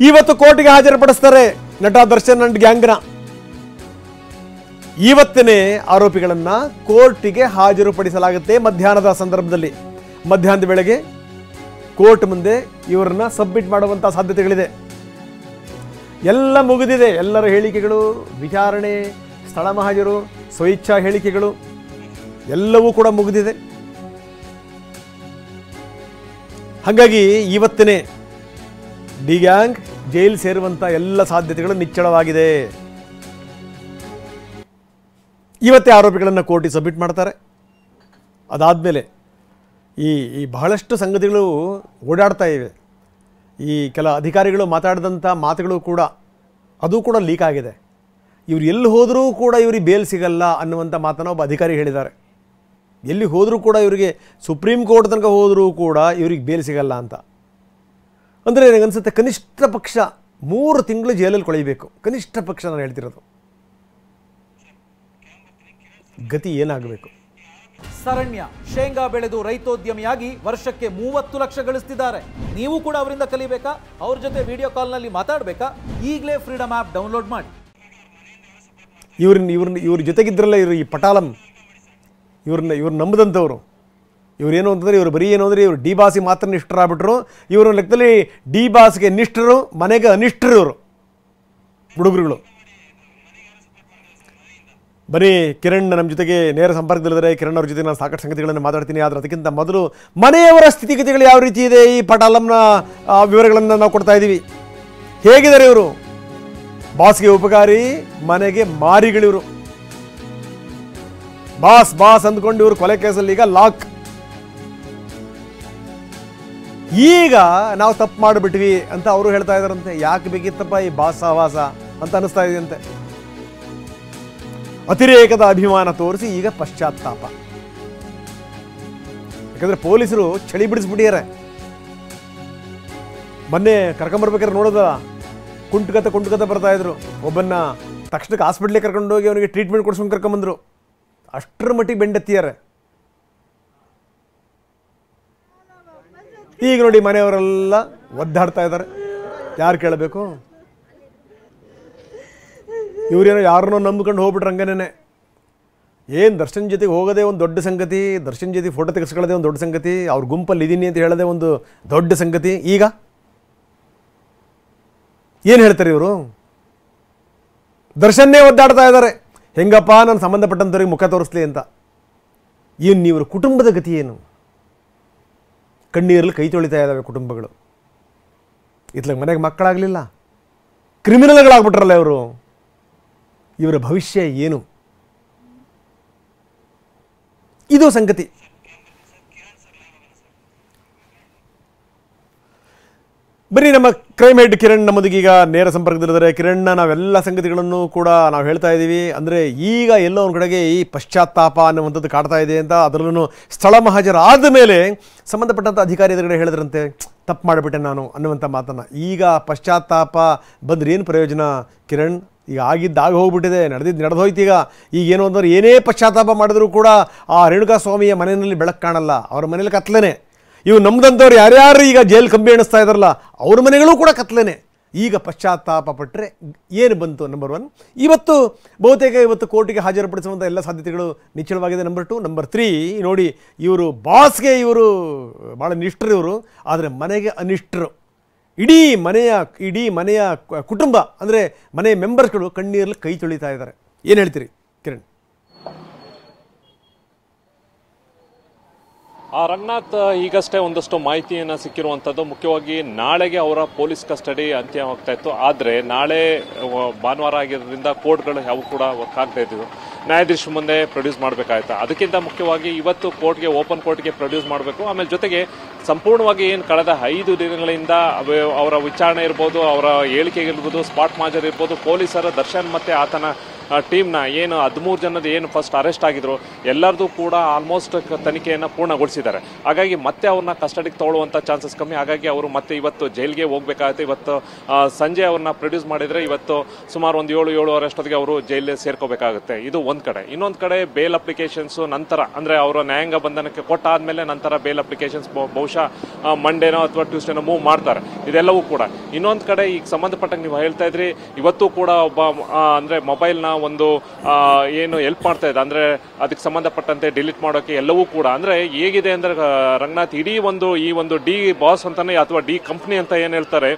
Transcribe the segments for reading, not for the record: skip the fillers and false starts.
ಇವತ್ತು ಕೋರ್ಟ್ಗೆ ಹಾಜರುಪಡಿಸ್ತಾರೆ ನಟ ದರ್ಶನ್ ಅಂಡ್ ಗ್ಯಾಂಗ್ನ. ಇವತ್ತನೇ ಆರೋಪಿಗಳನ್ನ ಕೋರ್ಟಿಗೆ ಹಾಜರುಪಡಿಸಲಾಗುತ್ತೆ. ಮಧ್ಯಾಹ್ನದ ಸಂದರ್ಭದಲ್ಲಿ ಮಧ್ಯಾಹ್ನದ ವೇಳೆಗೆ ಕೋರ್ಟ್ ಮುಂದೆ ಇವರನ್ನ ಸಬ್ಮಿಟ್ ಮಾಡುವಂತ ಸಾಧ್ಯತೆಗಳಿದೆ. ಎಲ್ಲ ಮುಗಿದಿದೆ. ಎಲ್ಲರ ಹೇಳಿಕೆಗಳು, ವಿಚಾರಣೆ, ಸ್ಥಳ ಮಹಾಜರು, ಸ್ವಇಚ್ಛಾ ಹೇಳಿಕೆಗಳು ಎಲ್ಲವೂ ಕೂಡ ಮುಗಿದಿದೆ. ಹಾಗಾಗಿ ಇವತ್ತನೇ ಡಿ ಗ್ಯಾಂಗ್ ಜೈಲ್ ಸೇರುವಂತ ಎಲ್ಲ ಸಾಧ್ಯತೆಗಳು ನಿಚ್ಚಳವಾಗಿದೆ. ಇವತ್ತೇ ಆರೋಪಿಗಳನ್ನು ಕೋರ್ಟಿಗೆ ಸಬ್ಮಿಟ್ ಮಾಡ್ತಾರೆ. ಅದಾದಮೇಲೆ ಈ ಬಹಳಷ್ಟು ಸಂಗತಿಗಳು ಓಡಾಡ್ತಾ ಇವೆ. ಈ ಕೆಲ ಅಧಿಕಾರಿಗಳು ಮಾತಾಡಿದಂಥ ಮಾತುಗಳು ಕೂಡ ಅದು ಕೂಡ ಲೀಕ್ ಆಗಿದೆ. ಇವರು ಎಲ್ಲಿ ಹೋದರೂ ಕೂಡ ಇವರಿಗೆ ಬೇಲ್ ಸಿಗಲ್ಲ ಅನ್ನುವಂಥ ಮಾತನ್ನು ಒಬ್ಬ ಅಧಿಕಾರಿ ಹೇಳಿದ್ದಾರೆ. ಎಲ್ಲಿ ಹೋದರೂ ಕೂಡ ಇವರಿಗೆ ಸುಪ್ರೀಂ ಕೋರ್ಟ್ ತನಕ ಹೋದರೂ ಕೂಡ ಇವ್ರಿಗೆ ಬೇಲ್ ಸಿಗಲ್ಲ ಅಂತ. ಅಂದರೆ ನನಗನ್ಸುತ್ತೆ ಕನಿಷ್ಠ ಪಕ್ಷ 3 ತಿಂಗಳು ಜೈಲಲ್ಲಿ ಕೊಳೆಯಬೇಕು. ಕನಿಷ್ಠ ಪಕ್ಷ ನಾನು ಹೇಳ್ತಿರೋದು. ಗತಿ ಏನಾಗಬೇಕು? ಸರಣ್ಯ ಶೇಂಗಾ ಬೆಳೆದು ರೈತೋದ್ಯಮಿಯಾಗಿ ವರ್ಷಕ್ಕೆ 30 ಲಕ್ಷ ಗಳಿಸ್ತಿದ್ದಾರೆ. ನೀವು ಕೂಡ ಅವರಿಂದ ಕಲಿಬೇಕಾ? ಅವ್ರ ಜೊತೆ ವಿಡಿಯೋ ಕಾಲ್ನಲ್ಲಿ ಮಾತಾಡಬೇಕಾ? ಈಗಲೇ ಫ್ರೀಡಮ್ ಆ್ಯಪ್ ಡೌನ್ಲೋಡ್ ಮಾಡಿ. ಇವ್ರ ಜೊತೆಗಿದ್ರಲ್ಲ ಇವರು ಈ ಪಟಾಲಂ, ಇವ್ರು ನಂಬದಂಥವ್ರು. ಇವರೇನು ಅಂತಂದರೆ ಇವರು ಬರೀ ಏನು ಅಂದರೆ ಇವರು ಡಿ ಬಾಸಿಗೆ ಮಾತ್ರ ನಿಷ್ಠರಾಗ್ಬಿಟ್ರು. ಇವರು ಲೆಕ್ಕದಲ್ಲಿ ಡಿ ಬಾಸ್ಗೆ ನಿಷ್ಠರು, ಮನೆಗೆ ಅನಿಷ್ಠರು ಇವರು ಹುಡುಗರುಗಳು. ಬರೀ ಕಿರಣ್ ನಮ್ಮ ಜೊತೆಗೆ ನೇರ ಸಂಪರ್ಕದಲ್ಲಿದ್ದಾರೆ. ಕಿರಣ್ ಅವ್ರ ಜೊತೆ ನಾನು ಸಾಕಷ್ಟು ಸಂಗತಿಗಳನ್ನು ಮಾತಾಡ್ತೀನಿ. ಆದರೆ ಅದಕ್ಕಿಂತ ಮೊದಲು ಮನೆಯವರ ಸ್ಥಿತಿಗತಿಗಳು ಯಾವ ರೀತಿ ಇದೆ ಈ ಪಟಾಲಂನ ವಿವರಗಳನ್ನು ನಾವು ಕೊಡ್ತಾ ಇದ್ದೀವಿ. ಹೇಗಿದ್ದಾರೆ ಇವರು? ಬಾಸ್ಗೆ ಉಪಕಾರಿ, ಮನೆಗೆ ಮಾರಿಗಳಿವರು. ಬಾಸ್ ಅಂದ್ಕೊಂಡು ಇವರು ಕೊಲೆ ಕೇಸಲ್ಲಿ ಈಗ ಲಾಕ್. ಈಗ ನಾವು ತಪ್ಪು ಮಾಡಿಬಿಟ್ವಿ ಅಂತ ಅವರು ಹೇಳ್ತಾ ಇದ್ದಾರಂತೆ. ಯಾಕೆ ಬೇಕಿತ್ತಪ್ಪ ಈ ಬಾಸ್ ಸಹವಾಸ ಅಂತ ಅನಿಸ್ತಾ ಇದೆಯಂತೆ. ಅತಿರೇಕದ ಅಭಿಮಾನ ತೋರಿಸಿ ಈಗ ಪಶ್ಚಾತ್ತಾಪ. ಯಾಕಂದ್ರೆ ಪೊಲೀಸರು ಚಳಿ ಬಿಡಿಸ್ಬಿಟ್ಟಿದ್ದಾರೆ. ಮೊನ್ನೆ ಕರ್ಕೊಂಬರ್ಬೇಕಾದ್ರೆ ನೋಡೋದ ಕುಂಟುಕತೆ ಬರ್ತಾ ಇದ್ರು. ಒಬ್ಬನ್ನ ತಕ್ಷಣಕ್ಕೆ ಹಾಸ್ಪಿಟ್ಲಿಗೆ ಕರ್ಕೊಂಡೋಗಿ ಅವನಿಗೆ ಟ್ರೀಟ್ಮೆಂಟ್ ಕೊಡ್ಸ್ಕೊಂಡು ಕರ್ಕೊಂಬಂದ್ರು. ಅಷ್ಟರ ಮಟ್ಟಿಗೆ ಬೆಂಡೆತ್ತಿದ್ದಾರೆ. ಈಗ ನೋಡಿ ಮನೆಯವರೆಲ್ಲ ಒದ್ದಾಡ್ತಾ ಇದ್ದಾರೆ. ಯಾರು ಕೇಳಬೇಕು? ಇವರೇನೋ ಯಾರನ್ನೋ ನಂಬ್ಕೊಂಡು ಹೋಗ್ಬಿಟ್ರೆ ಹಂಗೇನೆ. ಏನು ದರ್ಶನ್ ಜೊತೆಗೆ ಹೋಗೋದೇ ಒಂದು ದೊಡ್ಡ ಸಂಗತಿ, ದರ್ಶನ್ ಜೊತೆ ಫೋಟೋ ತೆಗೆಸ್ಕೊಳ್ಳೋದೇ ಒಂದು ದೊಡ್ಡ ಸಂಗತಿ, ಅವ್ರ ಗುಂಪಲ್ಲಿ ಇದ್ದೀನಿ ಅಂತ ಹೇಳೋದೇ ಒಂದು ದೊಡ್ಡ ಸಂಗತಿ. ಈಗ ಏನು ಹೇಳ್ತಾರೆ ಇವರು? ದರ್ಶನ್ನೇ ಒದ್ದಾಡ್ತಾ ಇದ್ದಾರೆ. ಹೆಂಗಪ್ಪ ನಾನು ಸಂಬಂಧಪಟ್ಟಂಥವ್ರಿಗೆ ಮುಖ ತೋರಿಸ್ಲಿ ಅಂತ. ಇವ್ರ ಕುಟುಂಬದ ಗತಿ ಏನು? ಕಣ್ಣೀರಲ್ಲಿ ಕೈ ತೊಳಿತಾ ಇದ್ದಾವೆ ಕುಟುಂಬಗಳು. ಇತ್ಲಾಗ ಮನೆಗೆ ಮಕ್ಕಳಾಗಲಿಲ್ಲ, ಕ್ರಿಮಿನಲ್ಗಳಾಗ್ಬಿಟ್ರಲ್ಲ ಇವರು. ಇವರ ಭವಿಷ್ಯ ಏನು? ಇದು ಸಂಗತಿ. ಬರೀ ನಮ್ಮ ಕ್ರೈಮ್ ಹೆಡ್ ಕಿರಣ್ ನಮ್ಮದೀಗ ನೇರ ಸಂಪರ್ಕದಲ್ಲಿದ್ದಾರೆ. ಕಿರಣ್ನ ನಾವೆಲ್ಲ ಸಂಗತಿಗಳನ್ನು ಕೂಡ ನಾವು ಹೇಳ್ತಾ ಇದ್ದೀವಿ. ಅಂದರೆ ಈಗ ಎಲ್ಲೋ ಒಂದು ಕಡೆಗೆ ಈ ಪಶ್ಚಾತ್ತಾಪ ಅನ್ನುವಂಥದ್ದು ಕಾಡ್ತಾ ಇದೆ ಅಂತ. ಅದರಲ್ಲೂ ಸ್ಥಳ ಮಹಾಜರಾದ ಮೇಲೆ ಸಂಬಂಧಪಟ್ಟಂಥ ಅಧಿಕಾರಿ ಎದುರುಗಡೆ ಹೇಳಿದ್ರಂತೆ, ತಪ್ಪು ಮಾಡಿಬಿಟ್ಟೆ ನಾನು ಅನ್ನುವಂಥ ಮಾತನ್ನು. ಈಗ ಪಶ್ಚಾತ್ತಾಪ ಬಂದ್ರೆ ಏನು ಪ್ರಯೋಜನ ಕಿರಣ್? ಈಗ ಆಗಿದ್ದಾಗ ಹೋಗ್ಬಿಟ್ಟಿದೆ, ನಡೆದು ಹೋಯ್ತು. ಈಗ ಏನು ಅಂದ್ರೆ ಏನೇ ಪಶ್ಚಾತ್ತಾಪ ಮಾಡಿದ್ರು ಕೂಡ ಆ ರೇಣುಕಾ ಸ್ವಾಮಿಯ ಮನೆಯಲ್ಲಿ ಬೆಳಕು ಕಾಣಲ್ಲ, ಅವ್ರ ಮನೇಲಿ ಕತ್ಲೇನೆ. ಇವು ನಮ್ದಂಥವ್ರು ಯಾರ್ಯಾರು ಈಗ ಜೈಲ್ ಕಂಬಿ ಎಣಿಸ್ತಾ ಇದ್ದಾರಲ್ಲ ಅವ್ರ ಮನೆಗಳು ಕೂಡ ಕತ್ಲೇನೆ. ಈಗ ಪಶ್ಚಾತ್ತಾಪ ಪಟ್ಟರೆ ಏನು ಬಂತು? ನಂಬರ್ 1 ಇವತ್ತು ಕೋರ್ಟಿಗೆ ಹಾಜರುಪಡಿಸುವಂಥ ಎಲ್ಲ ಸಾಧ್ಯತೆಗಳು ನಿಚ್ಚಳವಾಗಿದೆ. ನಂಬರ್ 2. ನಂಬರ್ 3 ನೋಡಿ, ಇವರು ಬಾಸ್ಗೆ ಇವರು ಭಾಳ ನಿಷ್ಠರು ಇವರು, ಆದರೆ ಮನೆಗೆ ಅನಿಷ್ಠರು. ಇಡೀ ಮನೆಯ ಕುಟುಂಬ ಅಂದರೆ ಮನೆಯ ಮೆಂಬರ್ಸ್ಗಳು ಕಣ್ಣೀರಲ್ಲಿ ಕೈ ತೊಳಿತಾ ಇದ್ದಾರೆ. ಏನು ಹೇಳ್ತೀರಿ ಕಿರಣ್? ರಂಗನಾಥ್, ಈಗಷ್ಟೇ ಒಂದಷ್ಟು ಮಾಹಿತಿಯನ್ನು ಸಿಕ್ಕಿರುವಂಥದ್ದು. ಮುಖ್ಯವಾಗಿ ನಾಳೆಗೆ ಅವರ ಪೊಲೀಸ್ ಕಸ್ಟಡಿ ಅಂತ್ಯವಾಗ್ತಾ ಇತ್ತು. ಆದರೆ ನಾಳೆ ಭಾನುವಾರ ಆಗಿರೋದ್ರಿಂದ ಕೋರ್ಟ್ಗಳು ಯಾವ ಕೂಡ ವರ್ಕ್ ಆಗ್ತಾ ಇದ್ದಿದ್ದು, ನ್ಯಾಯಾಧೀಶ ಮುಂದೆ ಪ್ರೊಡ್ಯೂಸ್ ಮಾಡಬೇಕಾಯ್ತು. ಅದಕ್ಕಿಂತ ಮುಖ್ಯವಾಗಿ ಇವತ್ತು ಓಪನ್ ಕೋರ್ಟ್ಗೆ ಪ್ರೊಡ್ಯೂಸ್ ಮಾಡಬೇಕು. ಆಮೇಲೆ ಜೊತೆಗೆ ಸಂಪೂರ್ಣವಾಗಿ ಏನು ಕಳೆದ 5 ದಿನಗಳಿಂದ ಅವರ ವಿಚಾರಣೆ ಇರ್ಬೋದು, ಅವರ ಹೇಳಿಕೆ ಇರ್ಬೋದು, ಸ್ಪಾಟ್ ಮಾಜರ್ ಇರ್ಬೋದು, ಪೊಲೀಸರ ದರ್ಶನ್ ಮತ್ತು ಆತನ ಟೀಮ್ನ ಏನು 13 ಜನದ ಏನು ಫಸ್ಟ್ ಅರೆಸ್ಟ್ ಆಗಿದ್ರು ಎಲ್ಲರದು ಕೂಡ ಆಲ್ಮೋಸ್ಟ್ ತನಿಖೆಯನ್ನು ಪೂರ್ಣಗೊಳಿಸಿದ್ದಾರೆ. ಹಾಗಾಗಿ ಮತ್ತೆ ಅವ್ರನ್ನ ಕಸ್ಟಡಿಗೆ ತಗೊಳ್ಳುವಂಥ ಚಾನ್ಸಸ್ ಕಮ್ಮಿ. ಹಾಗಾಗಿ ಅವರು ಮತ್ತೆ ಇವತ್ತು ಜೈಲಿಗೆ ಹೋಗಬೇಕಾಗುತ್ತೆ. ಇವತ್ತು ಸಂಜೆ ಅವ್ರನ್ನ ಪ್ರೊಡ್ಯೂಸ್ ಮಾಡಿದರೆ ಇವತ್ತು ಸುಮಾರು ಒಂದು 7-7:30 ಅಷ್ಟೊತ್ತಿಗೆ ಅವರು ಜೈಲಿಗೆ ಸೇರ್ಕೋಬೇಕಾಗುತ್ತೆ. ಇದು ಒಂದು ಕಡೆ. ಇನ್ನೊಂದು ಕಡೆ ಬೇಲ್ ಅಪ್ಲಿಕೇಶನ್ಸು ನಂತರ ಅಂದರೆ ಅವರ ನ್ಯಾಯಾಂಗ ಬಂಧನಕ್ಕೆ ಕೊಟ್ಟಾದ್ಮೇಲೆ ನಂತರ ಬೇಲ್ ಅಪ್ಲಿಕೇಶನ್ಸ್ ಬಹುಶಃ ಮಂಡೇನೋ ಅಥವಾ ಟ್ಯೂಸ್ಡೇನೋ ಮೂವ್ ಮಾಡ್ತಾರೆ. ಇದೆಲ್ಲವೂ ಕೂಡ. ಇನ್ನೊಂದು ಕಡೆ ಈಗ ಸಂಬಂಧಪಟ್ಟಂಗೆ ನೀವು ಹೇಳ್ತಾ ಇದ್ರಿ, ಇವತ್ತು ಕೂಡ ಒಬ್ಬ ಅಂದರೆ ಮೊಬೈಲ್ನ ಒಂದು ಏನು ಹೆಲ್ಪ್ ಮಾಡ್ತಾ ಇದೆ ಅಂದರೆ ಅದಕ್ಕೆ ಸಂಬಂಧಪಟ್ಟಂತೆ ಡಿಲೀಟ್ ಮಾಡೋಕ್ಕೆ ಎಲ್ಲವೂ ಕೂಡ ಅಂದರೆ ಹೇಗಿದೆ ಅಂದರೆ ರಂಗನಾಥ್ ಇಡೀ ಈ ಒಂದು ಡಿ ಬಾಸ್ ಅಂತಾನೆ ಅಥವಾ ಡಿ ಕಂಪ್ನಿ ಅಂತ ಏನು ಹೇಳ್ತಾರೆ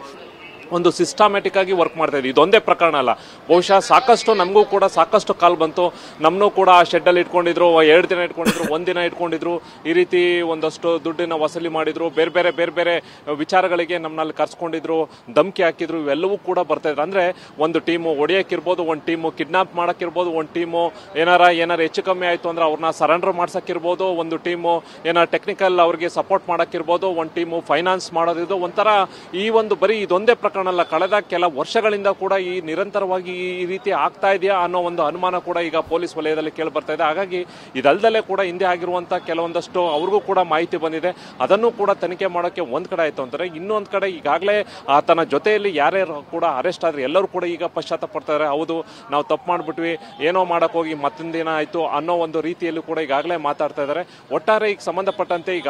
ಒಂದು ಸಿಸ್ಟಮ್ಯಾಟಿಕ್ ಆಗಿ ವರ್ಕ್ ಮಾಡ್ತಾ ಇದೆ. ಇದೊಂದೇ ಪ್ರಕರಣ ಅಲ್ಲ, ಬಹುಶಃ ಸಾಕಷ್ಟು ನಮಗೂ ಕೂಡ ಸಾಕಷ್ಟು ಕಾಲ್ ಬಂತು. ನಮ್ಮನ್ನು ಕೂಡ ಆ ಶೆಡ್ಡಲ್ಲಿ ಇಟ್ಕೊಂಡಿದ್ರು, 2 ದಿನ ಇಟ್ಕೊಂಡಿದ್ರು, 1 ದಿನ ಇಟ್ಕೊಂಡಿದ್ರು, ಈ ರೀತಿ ಒಂದಷ್ಟು ದುಡ್ಡನ್ನ ವಸೂಲಿ ಮಾಡಿದ್ರು, ಬೇರೆ ಬೇರೆ ವಿಚಾರಗಳಿಗೆ ನಮ್ಮಲ್ಲಿ ಕರ್ಸ್ಕೊಂಡಿದ್ರು, ಧಮಕಿ ಹಾಕಿದ್ರು, ಇವೆಲ್ಲವೂ ಕೂಡ ಬರ್ತಾ ಇದ್ರು. ಅಂದ್ರೆ ಒಂದು ಟೀಮು ಹೊಡೆಯಕ್ಕಿರ್ಬೋದು, ಒಂದು ಟೀಮು ಕಿಡ್ನಾಪ್ ಮಾಡಕ್ಕಿರ್ಬೋದು, ಒಂದು ಟೀಮು ಏನಾರ ಹೆಚ್ಚು ಕಮ್ಮಿ ಆಯ್ತು ಅಂದ್ರೆ ಅವ್ರನ್ನ ಸರೆಂಡರ್ ಮಾಡ್ಸಕ್ಕಿರ್ಬೋದು, ಒಂದು ಟೀಮು ಏನಾರ ಟೆಕ್ನಿಕಲ್ ಅವ್ರಿಗೆ ಸಪೋರ್ಟ್ ಮಾಡಕ್ಕಿರ್ಬೋದು, ಒಂದು ಟೀಮು ಫೈನಾನ್ಸ್ ಮಾಡೋದಿದ್ದು. ಒಂಥರ ಈ ಒಂದು ಬರೀ ಇದೊಂದೇ ಪ್ರಕರಣ ಅಲ್ಲ, ಕಳೆದ ಕೆಲ ವರ್ಷಗಳಿಂದ ಕೂಡ ಈ ನಿರಂತರವಾಗಿ ಈ ರೀತಿ ಆಗ್ತಾ ಇದೆಯಾ ಅನ್ನೋ ಒಂದು ಅನುಮಾನ ಕೂಡ ಈಗ ಪೊಲೀಸ್ ವಲಯದಲ್ಲಿ ಕೇಳಿ ಬರ್ತಾ ಇದೆ. ಹಾಗಾಗಿ ಇದಲ್ದಲ್ಲೇ ಕೂಡ ಹಿಂದೆ ಆಗಿರುವಂತ ಕೆಲವೊಂದಷ್ಟು ಅವ್ರಿಗೂ ಕೂಡ ಮಾಹಿತಿ ಬಂದಿದೆ. ಅದನ್ನು ಕೂಡ ತನಿಖೆ ಮಾಡೋಕೆ ಒಂದ್ ಕಡೆ ಆಯ್ತು ಅಂತಾರೆ. ಇನ್ನೊಂದ್ ಕಡೆ ಈಗಾಗಲೇ ಆತನ ಜೊತೆಯಲ್ಲಿ ಯಾರ್ಯಾರು ಕೂಡ ಅರೆಸ್ಟ್ ಆದ್ರೆ ಎಲ್ಲರೂ ಕೂಡ ಈಗ ಪಶ್ಚಾತ್ತಾಪ ಪಡ್ತಾರೆ. ಹೌದು, ನಾವು ತಪ್ಪು ಮಾಡ್ಬಿಟ್ವಿ, ಏನೋ ಮಾಡಕ್ ಹೋಗಿ ಮತ್ತೊಂದು ದಿನ ಆಯ್ತು ಅನ್ನೋ ಒಂದು ರೀತಿಯಲ್ಲೂ ಕೂಡ ಈಗಾಗಲೇ ಮಾತಾಡ್ತಾ ಇದ್ದಾರೆ. ಒಟ್ಟಾರೆ ಈಗ ಸಂಬಂಧಪಟ್ಟಂತೆ ಈಗ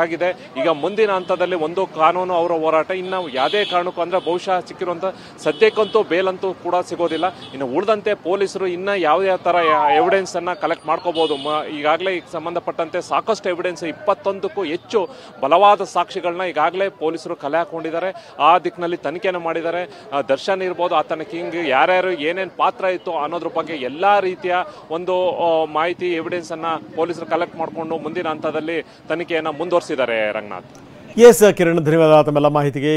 ಆಗಿದೆ. ಈಗ ಮುಂದಿನ ಹಂತದಲ್ಲಿ ಒಂದು ಕಾನೂನು ಅವರ ಹೋರಾಟ. ಇನ್ನು ಯಾವುದೇ ಕಾರಣಕ್ಕೂ ಅಂದ್ರೆ ಬಹುಶಃ ಸಿಕ್ಕಿರುವಂತ ಸದ್ಯಕ್ಕಂತೂ ಬೇಲಂತೂ ಕೂಡ ಸಿಗೋದಿಲ್ಲ. ಇನ್ನು ಉಳಿದಂತೆ ಪೊಲೀಸರು ಇನ್ನ ಯಾವ ತರ ಎವಿಡೆನ್ಸ್ ಅನ್ನ ಕಲೆಕ್ಟ್ ಮಾಡ್ಕೋಬಹುದು. ಈಗಾಗಲೇ ಸಂಬಂಧಪಟ್ಟಂತೆ ಸಾಕಷ್ಟು ಎವಿಡೆನ್ಸ್ 21ಕ್ಕೂ ಹೆಚ್ಚು ಬಲವಾದ ಸಾಕ್ಷಿಗಳನ್ನ ಈಗಾಗಲೇ ಪೊಲೀಸರು ಕಲೆ ಹಾಕೊಂಡಿದ್ದಾರೆ. ಆ ದಿಕ್ಕಿನಲ್ಲಿ ತನಿಖೆಯನ್ನು ಮಾಡಿದ್ದಾರೆ. ದರ್ಶನ್ ಇರ್ಬೋದು, ಆತನ ಕಿಂಗ್ ಯಾರ್ಯಾರು ಏನೇನು ಪಾತ್ರ ಇತ್ತು ಅನ್ನೋದ್ರ ಬಗ್ಗೆ ಎಲ್ಲಾ ರೀತಿಯ ಒಂದು ಮಾಹಿತಿ ಎವಿಡೆನ್ಸ್ ಅನ್ನ ಪೊಲೀಸರು ಕಲೆಕ್ಟ್ ಮಾಡಿಕೊಂಡು ಮುಂದಿನ ಹಂತದಲ್ಲಿ ತನಿಖೆಯನ್ನ ಮುಂದುವರಿಸಿದ್ದಾರೆ. ರಂಗನಾಥ್. ಎಸ್ ಕಿರಣ್, ಧನ್ಯವಾದ ತಮ್ಮೆಲ್ಲ ಮಾಹಿತಿಗೆ.